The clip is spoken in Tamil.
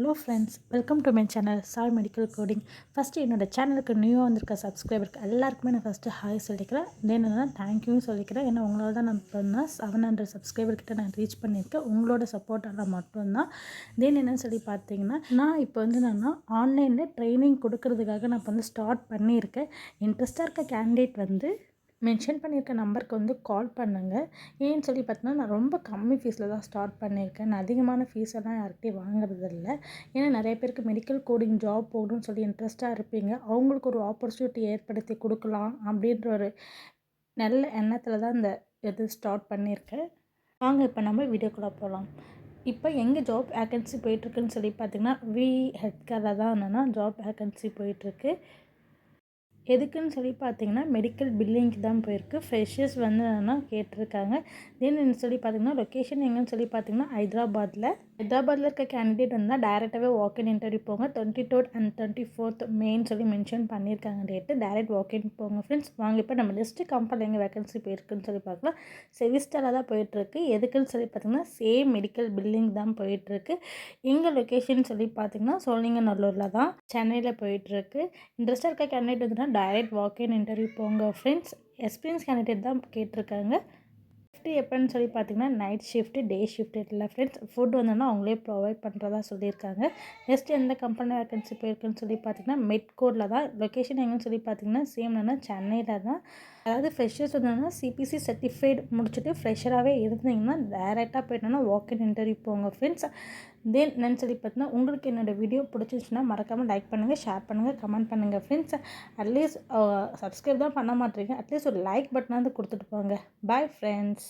Hello friends, welcome to my channel Sai medical coding. First என்னோடய சேனலுக்கு நியூவாக வந்திருக்க சப்ஸ்கிரைபருக்கு எல்லாருக்குமே நான் ஃபஸ்ட்டு ஹாய் சொல்லிக்கிறேன். என்னென்னா தேங்க்யூன்னு சொல்லிக்கிறேன். ஏன்னா உங்களால் தான் நான் இப்போ 700 சப்ஸ்கிரைபர்கிட்ட நான் ரீச் பண்ணியிருக்கேன். உங்களோட சப்போர்ட்டால் மட்டும்தான். தென் என்னென்னு சொல்லி பார்த்தீங்கன்னா, நான் இப்போ என்னென்னா ஆன்லைனில் ட்ரைனிங் கொடுக்கறதுக்காக நான் இப்போ ஸ்டார்ட் பண்ணியிருக்கேன். இன்ட்ரெஸ்ட்டாக இருக்க கேண்டிடேட் மென்ஷன் பண்ணியிருக்க நம்பருக்கு கால் பண்ணுங்கள். ஏன்னு சொல்லி பார்த்தீங்கன்னா, நான் ரொம்ப கம்மி ஃபீஸில் தான் ஸ்டார்ட் பண்ணியிருக்கேன். நான் அதிகமான ஃபீஸெல்லாம் யார்கிட்டையும் வாங்குறதில்ல. ஏன்னா நிறைய பேருக்கு மெடிக்கல் கோடிங் ஜாப் போகணும்னு சொல்லி இன்ட்ரெஸ்ட்டாக இருப்பீங்க. அவங்களுக்கு ஒரு ஆப்பர்ச்சுனிட்டி ஏற்படுத்தி கொடுக்கலாம் அப்படின்ற ஒரு நல்ல எண்ணத்தில் தான் இது ஸ்டார்ட் பண்ணியிருக்கேன். வாங்க இப்போ நம்ம வீடியோக்குள்ளே போகலாம். இப்போ எங்கே ஜாப் வேக்கன்சி போயிட்டுருக்குன்னு சொல்லி பார்த்தீங்கன்னா, ஹெல்த் கேரில் தான் ஜாப் வேக்கன்சி போயிட்டுருக்கு. எதுக்குன்னு சொல்லி பார்த்தீங்கன்னா, மெடிக்கல் பில்லிங்க்கு தான் போயிருக்கு. ஃப்ரெஷர்ஸ் கேட்டிருக்காங்க. தென் சொல்லி பார்த்தீங்கன்னா, லொக்கேஷன் எங்கேன்னு சொல்லி பார்த்தீங்கன்னா, ஹைதராபாத்தில் இருக்க கேண்டிடேட் டைரெக்டாகவே வாக்கின் இன்டர்வியூ போங்க. 23rd and 24th மேன்னு சொல்லி மென்ஷன் பண்ணியிருக்காங்க டேட்டு. டைரெக்ட் வாக்கின் போங்க ஃப்ரெண்ட்ஸ். வாங்க இப்போ நம்ம லிஸ்ட்டு கம்பெனியில் எங்கே வேகன்சி போயிருக்குன்னு சொல்லி பார்க்கலாம். செவிஸ்டரில் தான் போயிட்டுருக்கு. எதுக்குன்னு சொல்லி பார்த்தீங்கன்னா, சேம் மெடிக்கல் பில்லிங் தான் போயிட்டுருக்கு. எங்கள் லொக்கேஷன் சொல்லி பார்த்தீங்கன்னா, சோழிங்கநல்லூரில் தான் சென்னையில் போயிட்டுருக்கு. இன்ட்ரெஸ்ட்டாக இருக்க கேண்டிடேட் டைரெக்ட் வாக்கின் இன்டர்வியூ போங்க ஃப்ரெண்ட்ஸ். எக்ஸ்பீரியன்ஸ் கேண்டிடேட் தான் கேட்டிருக்காங்க. ஷிஃப்ட்டு எப்போன்னு சொல்லி பார்த்தீங்கன்னா, நைட் ஷிஃப்ட்டு, டே ஷிஃப்ட்டு இல்லை ஃப்ரெண்ட்ஸ். ஃபுட் அவங்களே ப்ரொவைட் பண்ணுறதா சொல்லியிருக்காங்க. நெக்ஸ்ட் எந்த கம்பெனி வேக்கன்சி போயிருக்குன்னு சொல்லி பார்த்தீங்கன்னா, மெட்கோடில் தான். லொக்கேஷன் எங்கேன்னு சொல்லி பார்த்தீங்கன்னா, சேம் சென்னையில் தான். அதாவது ஃப்ரெஷர்ஸ் சிபிசி சர்டிஃபைடு முடிச்சுட்டு ஃப்ரெஷராகவே இருந்தீங்கன்னா டைரெக்டாக போய்ட்டோன்னா வாக்கின் இன்டர்வியூ போங்க ஃப்ரெண்ட்ஸ். தென் என்னன்னு சொல்லி பார்த்தீங்கன்னா, உங்களுக்கு என்னோடய வீடியோ பிடிச்சிருச்சுன்னா மறக்காமல் லைக் பண்ணுங்கள், ஷேர் பண்ணுங்கள், கமெண்ட் பண்ணுங்கள் ஃப்ரெண்ட்ஸ். அட்லீஸ்ட் சப்ஸ்கிரைப் தான் பண்ண மாட்டேறீங்க. அட்லீஸ்ட் ஒரு லைக் பட்டனாவது கொடுத்துட்டு போங்க. Bye friends.